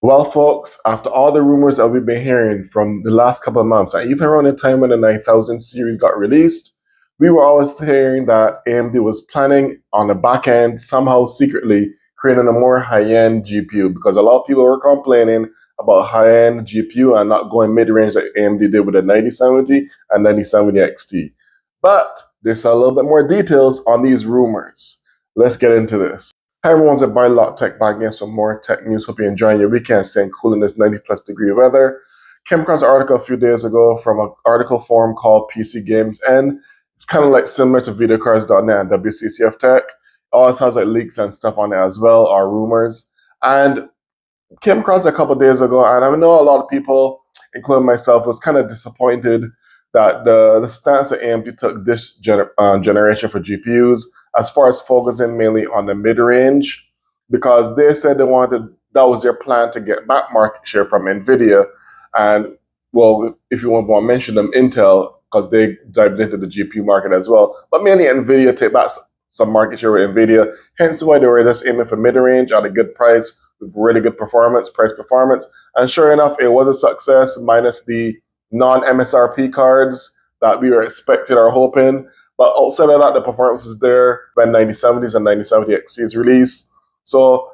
Well, folks, after all the rumors that we've been hearing from the last couple of months, and even around the time when the 9000 series got released, we were always hearing that AMD was planning on the back end, somehow secretly, creating a more high-end GPU because a lot of people were complaining about high-end GPU and not going mid-range like AMD did with the 9070 and 9070 XT. But there's a little bit more details on these rumors. Let's get into this. Hi everyone, it's a Lot Tech back again for more tech news. Hope you're enjoying your weekend, staying cool in this 90 plus degree weather. Came across an article a few days ago from an article forum called PC Games, and it's kind of like similar to videocars.net and WCCF Tech. It always has like leaks and stuff on it as well, or rumors. And came across it a couple days ago, and I know a lot of people, including myself, was kind of disappointed that the stance that AMD took this generation for GPUs, as far as focusing mainly on the mid-range, because they said that was their plan to get back market share from Nvidia, and well, if you want to mention them, Intel, because they dived into the GPU market as well, but mainly Nvidia take back some market share with Nvidia. Hence why they were just aiming for mid-range at a good price with really good performance, price performance, and sure enough, it was a success minus the non-MSRP cards that we were expecting or hoping. But outside of that, the performance is there when 9070s and 9070 XTs released. So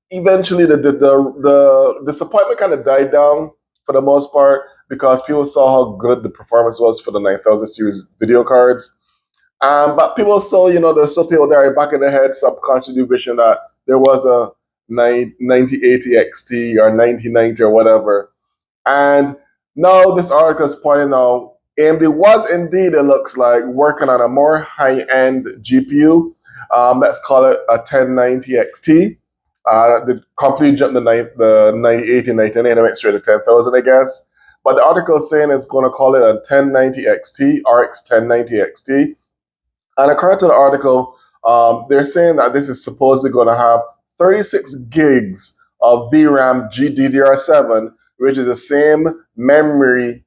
eventually, the disappointment kind of died down for the most part because people saw how good the performance was for the 9000 series video cards. But people still, there's still people there back in their head subconsciously wishing that there was a 9080 XT or 9090 or whatever. And now this article is pointing out AMD was indeed, it looks like, working on a more high-end GPU. Let's call it a 1090 XT. The company jumped the 9080, 9090 and went straight to 10,000, I guess. But the article is saying it's going to call it a 1090 XT, RX 1090 XT. And according to the article, they're saying that this is supposedly going to have 36 gigs of VRAM GDDR7, which is the same memory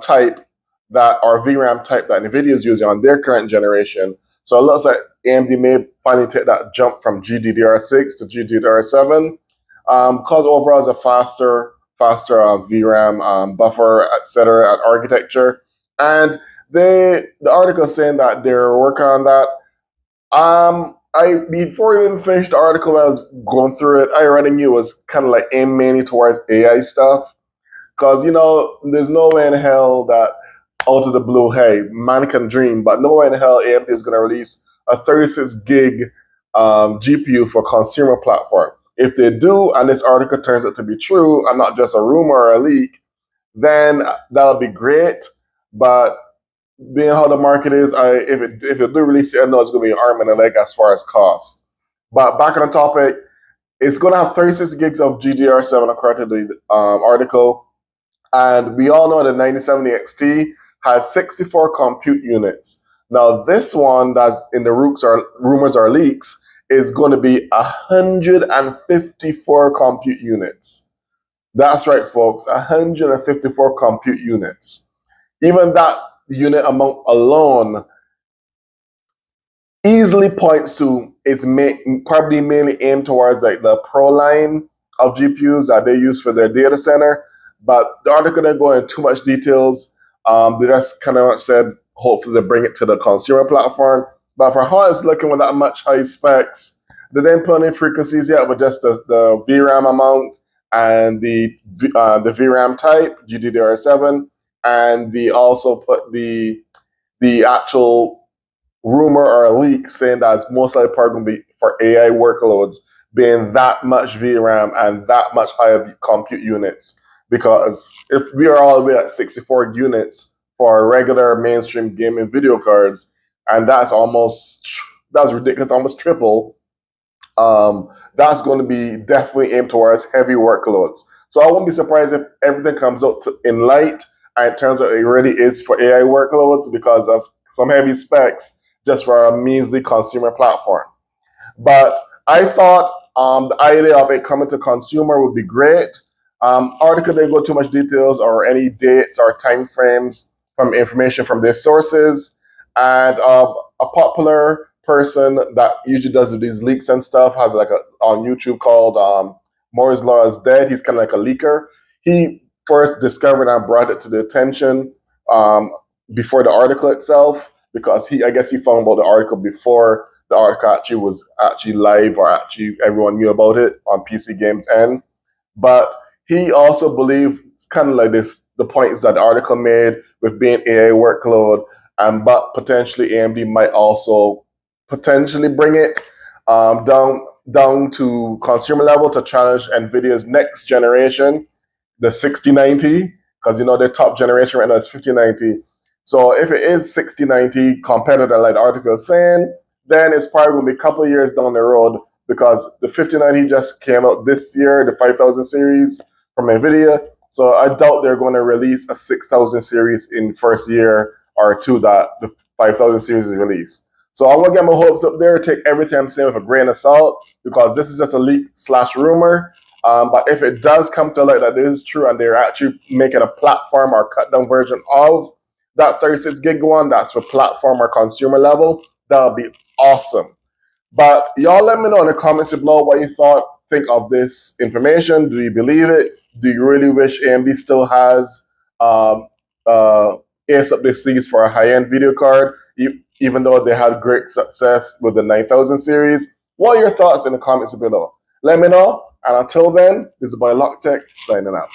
type that, or VRAM type that Nvidia is using on their current generation. So it looks like AMD may finally take that jump from GDDR6 to GDDR7, because overall it's a faster VRAM buffer, etc., and architecture. And the article is saying that they're working on that. Before I even finished the article, I was going through it. I already knew it was kind of like aimed mainly towards AI stuff, because there's no way in hell that out of the blue, hey, man can dream, but no way in hell AMD is going to release a 36 gig GPU for consumer platform. If they do, and this article turns out to be true, and not just a rumor or a leak, then that'll be great. But being how the market is, if it do release it, I know it's going to be an arm and a leg as far as cost. But back on the topic, it's going to have 36 gigs of GDDR7 according to the article. And we all know the 9070 XT has 64 compute units. Now, this one that's in the rumors or leaks is going to be 154 compute units. That's right, folks, 154 compute units. Even that unit amount alone easily points to it's probably mainly aimed towards like the pro line of GPUs that they use for their data center. But the article didn't go into too much details. They just kind of said hopefully they bring it to the consumer platform. But for how it's looking with that much high specs, they didn't put any frequencies yet, but just the VRAM amount and the VRAM type, GDDR7, and they also put the actual rumor or a leak saying that it's most likely probably going to be for AI workloads, being that much VRAM and that much higher compute units. Because if we are all the way at 64 units for regular mainstream gaming video cards, and that's ridiculous, almost triple, that's going to be definitely aimed towards heavy workloads. So I won't be surprised if everything comes out in light and it turns out it really is for AI workloads, because that's some heavy specs just for a measly consumer platform. But I thought the idea of it coming to consumer would be great. Article didn't go too much details or any dates or time frames from information from their sources. And a popular person that usually does these leaks and stuff has on YouTube called Moore's Law is dead. He's kind of like a leaker. He first discovered and brought it to the attention um, before the article itself, because I guess he found about the article before the article actually was actually live, or actually everyone knew about it on PC Games End. But he also believed it's kind of like this, the points that the article made with being AI workload, and but potentially AMD might also potentially bring it down to consumer level to challenge Nvidia's next generation, the 6090, because their top generation right now is 5090. So if it is 6090 competitor, like the article is saying, then it's probably going to be a couple of years down the road, because the 5090 just came out this year, the 5000 series from Nvidia. So I doubt they're going to release a 6000 series in first year or two that the 5000 series is released. So I'm gonna get my hopes up there. Take everything I'm saying with a grain of salt, because this is just a leak / rumor. But if it does come to light that this is true, and they're actually making a platform or cut down version of that 36 gig one that's for platform or consumer level, that would be awesome. But y'all let me know in the comments below what you think of this information. Do you believe it? Do you really wish AMD still has um, ace up their sleeves for a high-end video card, even though they had great success with the 9000 series? What are your thoughts in the comments below? Let me know. And until then, this is boy LockTech signing out.